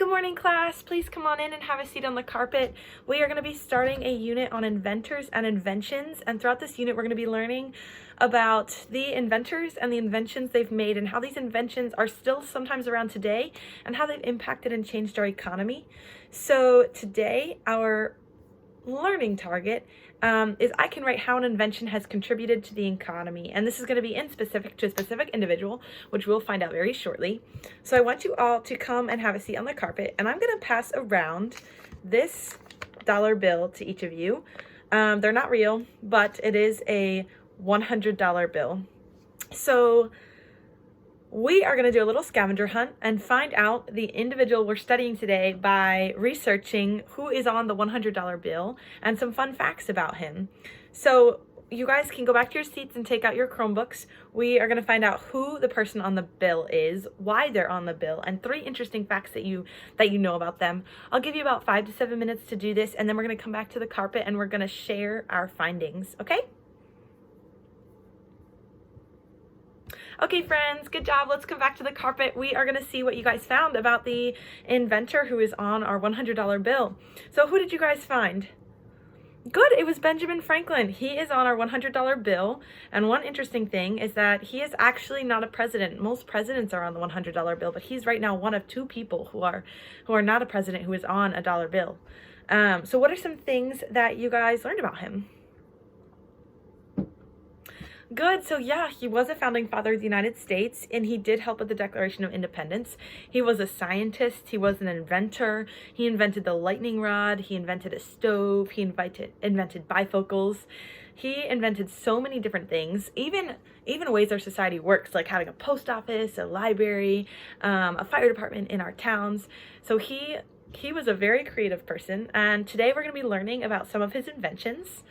Good morning, class. Please come on in and have a seat on the carpet. We are going to be starting a unit on inventors and inventions, and throughout this unit we're going to be learning about the inventors and the inventions they've made and how these inventions are still sometimes around today and how they've impacted and changed our economy. So today our learning target is I can write how an invention has contributed to the economy, and this is going to be in specific to a specific individual, which we'll find out very shortly. So I want you all to come and have a seat on the carpet, and I'm going to pass around this dollar bill to each of you. They're not real, but it is a $100 bill. So we are going to do a little scavenger hunt and find out the individual we're studying today by researching who is on the $100 bill and some fun facts about him. So you guys can go back to your seats and take out your Chromebooks. We are going to find out who the person on the bill is, why they're on the bill, and 3 interesting facts that you know about them. I'll give you about 5 to 7 minutes to do this, and then we're going to come back to the carpet and we're going to share our findings, okay? Okay, friends, good job. Let's come back to the carpet. We are going to see what you guys found about the inventor who is on our $100 bill. So who did you guys find? Good, it was Benjamin Franklin. He is on our $100 bill, and one interesting thing is that he is actually not a president. Most presidents are on the $100 bill, but he's right now one of 2 people who are not a president who is on a dollar bill. So what are some things that you guys learned about him? Good. So yeah, he was a founding father of the United States, and he did help with the Declaration of Independence. He was a scientist. He was an inventor. He invented the lightning rod. He invented a stove. He invented bifocals. He invented so many different things, even ways our society works, like having a post office, a library, a fire department in our towns. So he was a very creative person, and today we're going to be learning about some of his inventions.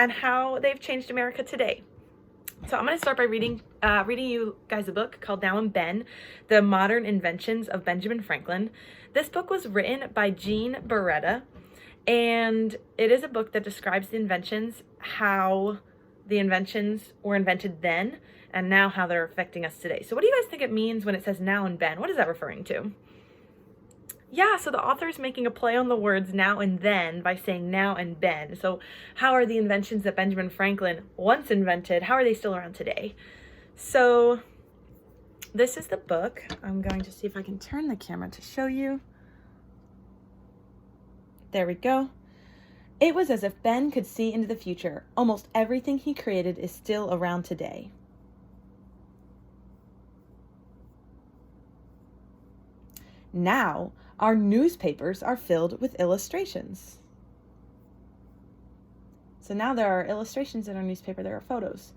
And how they've changed America today. So I'm going to start by reading you guys a book called Now and Ben, The Modern Inventions of Benjamin Franklin. This book was written by Jean Beretta, and it is a book that describes the inventions, how the inventions were invented then, and now how they're affecting us today. So what do you guys think it means when it says now and Ben? What is that referring to? Yeah, so the author is making a play on the words now and then by saying now and Ben. So how are the inventions that Benjamin Franklin once invented, how are they still around today? So this is the book. I'm going to see if I can turn the camera to show you. There we go. It was as if Ben could see into the future. Almost everything he created is still around today. Now, our newspapers are filled with illustrations. So now there are illustrations in our newspaper, there are photos.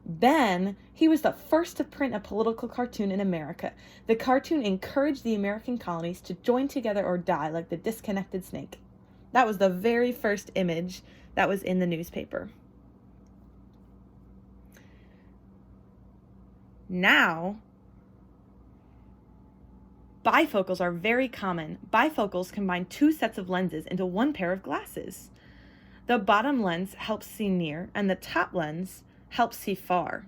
Ben, he was the first to print a political cartoon in America. The cartoon encouraged the American colonies to join together or die like the disconnected snake. That was the very first image that was in the newspaper. Now, bifocals are very common. Bifocals combine 2 sets of lenses into 1 pair of glasses. The bottom lens helps see near, and the top lens helps see far.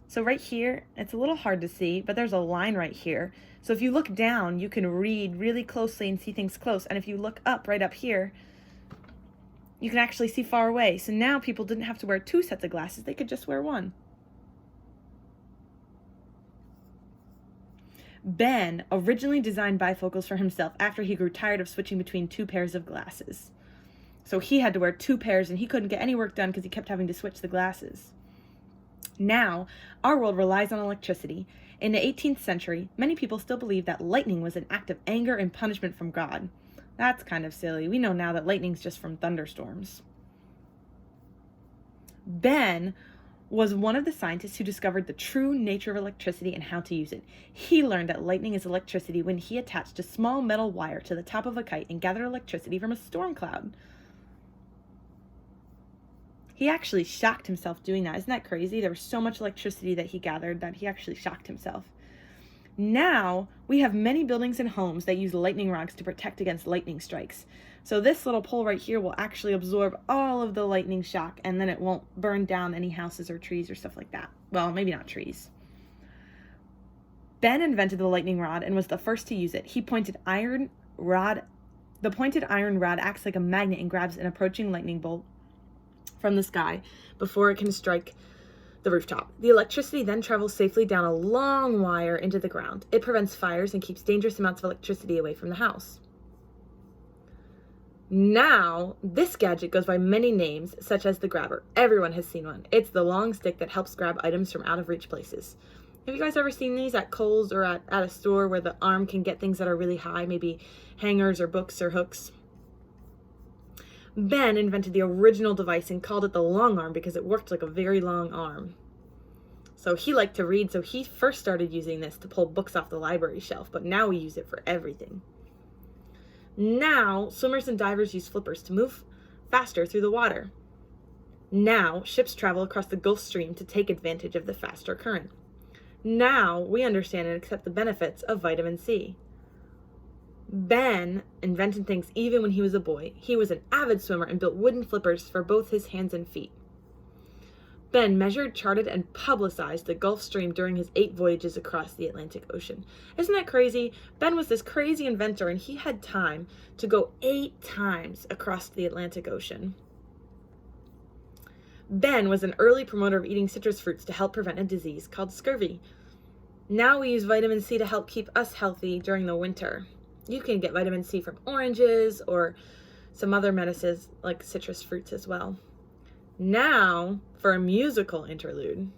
So right here, it's a little hard to see, but there's a line right here. So if you look down, you can read really closely and see things close. And if you look up, right up here, you can actually see far away. So now people didn't have to wear 2 sets of glasses. They could just wear 1. Ben originally designed bifocals for himself after he grew tired of switching between 2 pairs of glasses. So he had to wear 2 pairs, and he couldn't get any work done because he kept having to switch the glasses. Now, our world relies on electricity. In the 18th century, many people still believe that lightning was an act of anger and punishment from God. That's kind of silly. We know now that lightning's just from thunderstorms. Ben was one of the scientists who discovered the true nature of electricity and how to use it. He learned that lightning is electricity when he attached a small metal wire to the top of a kite and gathered electricity from a storm cloud. He actually shocked himself doing that. Isn't that crazy? There was so much electricity that he gathered that he actually shocked himself. Now, we have many buildings and homes that use lightning rods to protect against lightning strikes. So this little pole right here will actually absorb all of the lightning shock, and then it won't burn down any houses or trees or stuff like that. Well, maybe not trees. Ben invented the lightning rod and was the first to use it. The pointed iron rod acts like a magnet and grabs an approaching lightning bolt from the sky before it can strike the rooftop. The electricity then travels safely down a long wire into the ground. It prevents fires and keeps dangerous amounts of electricity away from the house. Now, this gadget goes by many names, such as the grabber. Everyone has seen one. It's the long stick that helps grab items from out-of-reach places. Have you guys ever seen these at Kohl's or at a store where the arm can get things that are really high, maybe hangers or books or hooks? Ben invented the original device and called it the long arm because it worked like a very long arm. So he liked to read, so he first started using this to pull books off the library shelf, but now we use it for everything. Now, swimmers and divers use flippers to move faster through the water. Now, ships travel across the Gulf Stream to take advantage of the faster current. Now, we understand and accept the benefits of vitamin C. Ben invented things even when he was a boy. He was an avid swimmer and built wooden flippers for both his hands and feet. Ben measured, charted, and publicized the Gulf Stream during his 8 voyages across the Atlantic Ocean. Isn't that crazy? Ben was this crazy inventor, and he had time to go 8 times across the Atlantic Ocean. Ben was an early promoter of eating citrus fruits to help prevent a disease called scurvy. Now we use vitamin C to help keep us healthy during the winter. You can get vitamin C from oranges or some other medicines like citrus fruits as well. Now, for a musical interlude.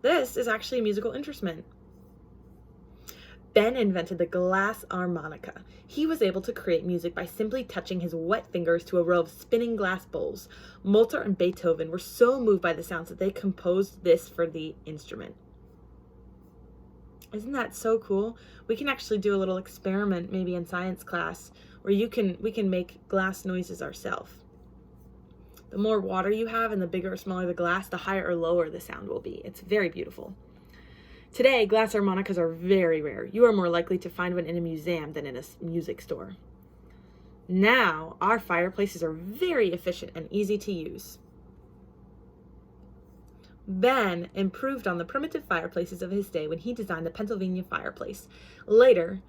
This is actually a musical instrument. Ben invented the glass harmonica. He was able to create music by simply touching his wet fingers to a row of spinning glass bowls. Mozart and Beethoven were so moved by the sounds that they composed this for the instrument. Isn't that so cool? We can actually do a little experiment maybe in science class where we can make glass noises ourselves. The more water you have and the bigger or smaller the glass, the higher or lower the sound will be. It's very beautiful. Today, glass harmonicas are very rare. You are more likely to find one in a museum than in a music store. Now, our fireplaces are very efficient and easy to use. Ben improved on the primitive fireplaces of his day when he designed the Pennsylvania fireplace, later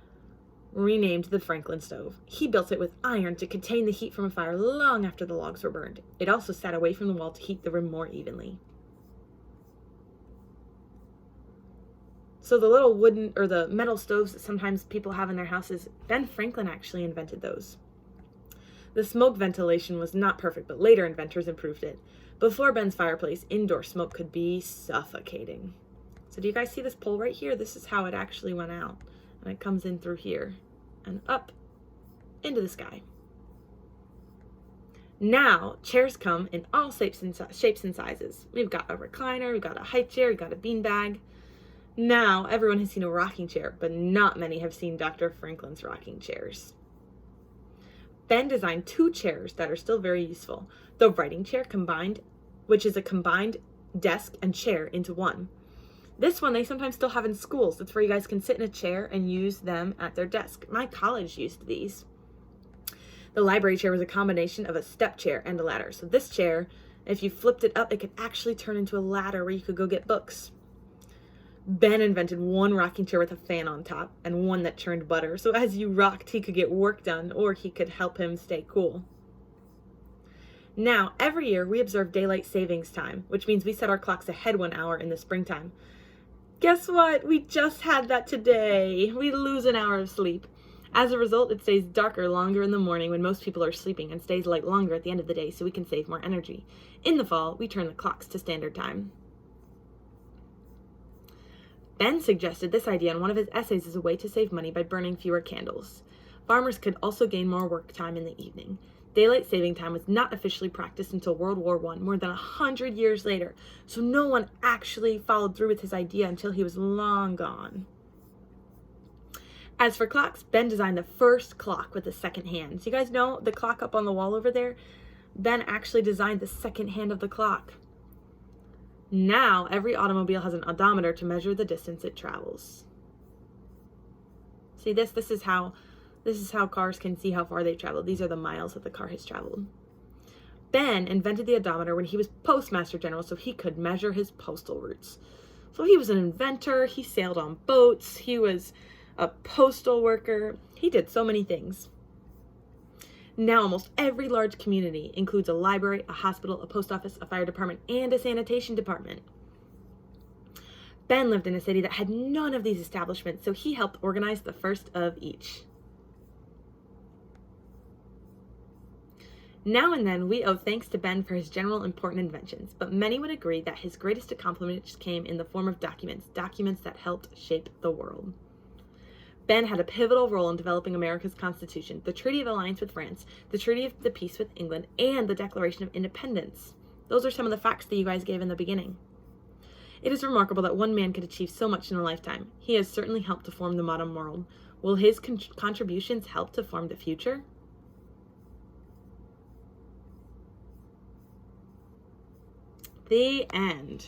renamed the Franklin stove. He built it with iron to contain the heat from a fire long after the logs were burned. It also sat away from the wall to heat the room more evenly. So the little wooden or the metal stoves that sometimes people have in their houses, Ben Franklin actually invented those. The smoke ventilation was not perfect, but later inventors improved it. Before Ben's fireplace, indoor smoke could be suffocating. So do you guys see this pole right here? This is how it actually went out. And it comes in through here and up into the sky. Now, chairs come in all shapes and sizes. We've got a recliner, we've got a high chair, we've got a beanbag. Now, everyone has seen a rocking chair, but not many have seen Dr. Franklin's rocking chairs. Ben designed 2 chairs that are still very useful. The writing chair combined, which is a combined desk and chair into one. This one they sometimes still have in schools. It's where you guys can sit in a chair and use them at their desk. My college used these. The library chair was a combination of a step chair and a ladder. So this chair, if you flipped it up, it could actually turn into a ladder where you could go get books. Ben invented one rocking chair with a fan on top and one that churned butter. So as you rocked, he could get work done or he could help him stay cool. Now, every year we observe daylight savings time, which means we set our clocks ahead 1 hour in the springtime. Guess what? We just had that today. We lose an hour of sleep. As a result, it stays darker longer in the morning when most people are sleeping and stays light longer at the end of the day so we can save more energy. In the fall, we turn the clocks to standard time. Ben suggested this idea in one of his essays as a way to save money by burning fewer candles. Farmers could also gain more work time in the evening. Daylight saving time was not officially practiced until World War I, more than 100 years later, so no one actually followed through with his idea until he was long gone. As for clocks, Ben designed the first clock with a second hand. So you guys know the clock up on the wall over there? Ben actually designed the second hand of the clock. Now, every automobile has an odometer to measure the distance it travels. See this? This is how cars can see how far they've traveled. These are the miles that the car has traveled. Ben invented the odometer when he was postmaster general so he could measure his postal routes. So he was an inventor, he sailed on boats, he was a postal worker, he did so many things. Now almost every large community includes a library, a hospital, a post office, a fire department, and a sanitation department. Ben lived in a city that had none of these establishments, so he helped organize the first of each. Now and then, we owe thanks to Ben for his general important inventions, but many would agree that his greatest accomplishments came in the form of documents that helped shape the world. Ben had a pivotal role in developing America's Constitution, the Treaty of Alliance with France, the Treaty of the Peace with England, and the Declaration of Independence. Those are some of the facts that you guys gave in the beginning. It is remarkable that one man could achieve so much in a lifetime. He has certainly helped to form the modern world. Will his contributions help to form the future? The end.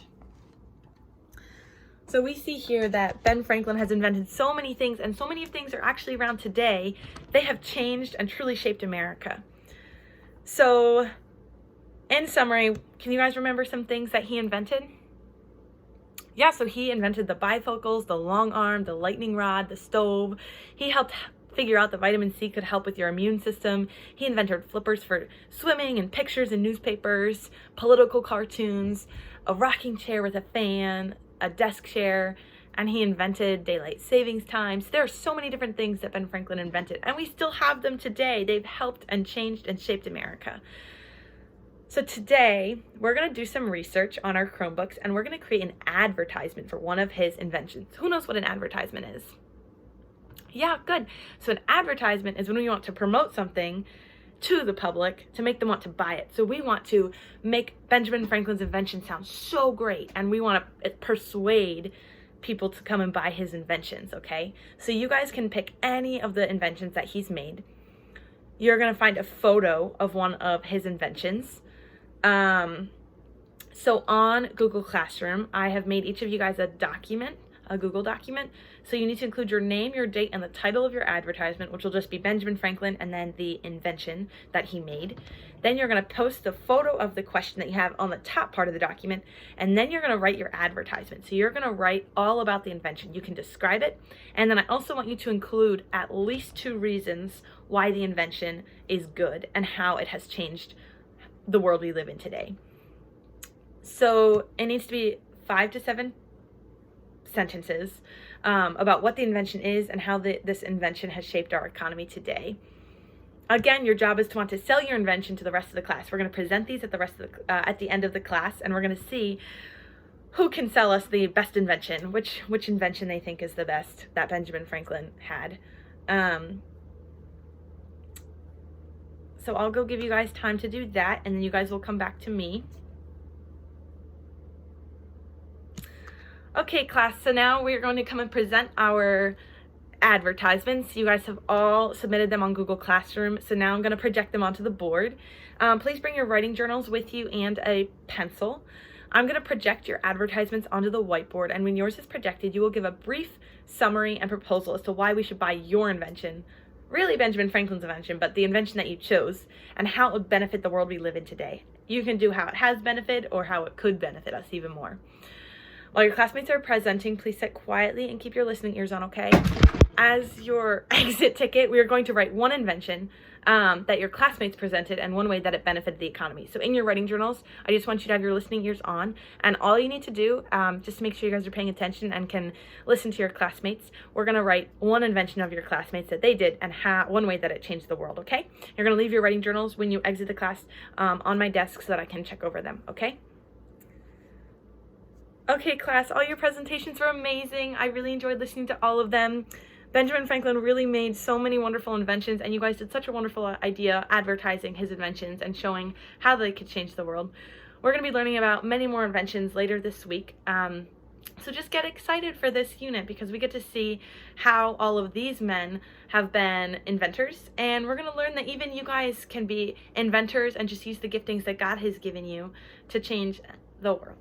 So we see here that Ben Franklin has invented so many things, and so many things are actually around today. They have changed and truly shaped America. So, in summary, can you guys remember some things that he invented? Yeah, so he invented the bifocals, the long arm, the lightning rod, the stove. He helped figure out that vitamin C could help with your immune system. He invented flippers for swimming and pictures in newspapers, political cartoons, a rocking chair with a fan, a desk chair, and he invented daylight savings times. There are so many different things that Ben Franklin invented, and we still have them today. They've helped and changed and shaped America. So today, we're going to do some research on our Chromebooks, and we're going to create an advertisement for one of his inventions. Who knows what an advertisement is? Yeah, good. So an advertisement is when we want to promote something to the public to make them want to buy it. So we want to make Benjamin Franklin's invention sound so great, and we want to persuade people to come and buy his inventions, okay? So you guys can pick any of the inventions that he's made. You're going to find a photo of one of his inventions. So on Google Classroom, I have made each of you guys a Google document. So you need to include your name, your date, and the title of your advertisement, which will just be Benjamin Franklin and then the invention that he made. Then you're going to post the photo of the question that you have on the top part of the document, and then you're going to write your advertisement. So you're going to write all about the invention. You can describe it, and then I also want you to include at least 2 reasons why the invention is good and how it has changed the world we live in today. So it needs to be 5 to 7 sentences about what the invention is and how this invention has shaped our economy today. Again, your job is to want to sell your invention to the rest of the class. We're going to present these at the end of the class, and we're going to see who can sell us the best invention, which invention they think is the best that Benjamin Franklin had. So I'll go give you guys time to do that, and then you guys will come back to me. Okay, class, so now we're going to come and present our advertisements. You guys have all submitted them on Google Classroom, so now I'm going to project them onto the board. Please bring your writing journals with you and a pencil. I'm going to project your advertisements onto the whiteboard, and when yours is projected, you will give a brief summary and proposal as to why we should buy your invention, really Benjamin Franklin's invention, but the invention that you chose, and how it would benefit the world we live in today. You can do how it has benefited or how it could benefit us even more. While your classmates are presenting, please sit quietly and keep your listening ears on, okay? As your exit ticket, we are going to write one invention that your classmates presented and one way that it benefited the economy. So in your writing journals, I just want you to have your listening ears on, and all you need to do, just to make sure you guys are paying attention and can listen to your classmates, we're going to write one invention of your classmates that they did and one way that it changed the world, okay? You're going to leave your writing journals when you exit the class on my desk so that I can check over them, okay? Okay, class, all your presentations were amazing. I really enjoyed listening to all of them. Benjamin Franklin really made so many wonderful inventions, and you guys did such a wonderful idea advertising his inventions and showing how they could change the world. We're going to be learning about many more inventions later this week. So just get excited for this unit because we get to see how all of these men have been inventors, and we're going to learn that even you guys can be inventors and just use the giftings that God has given you to change the world.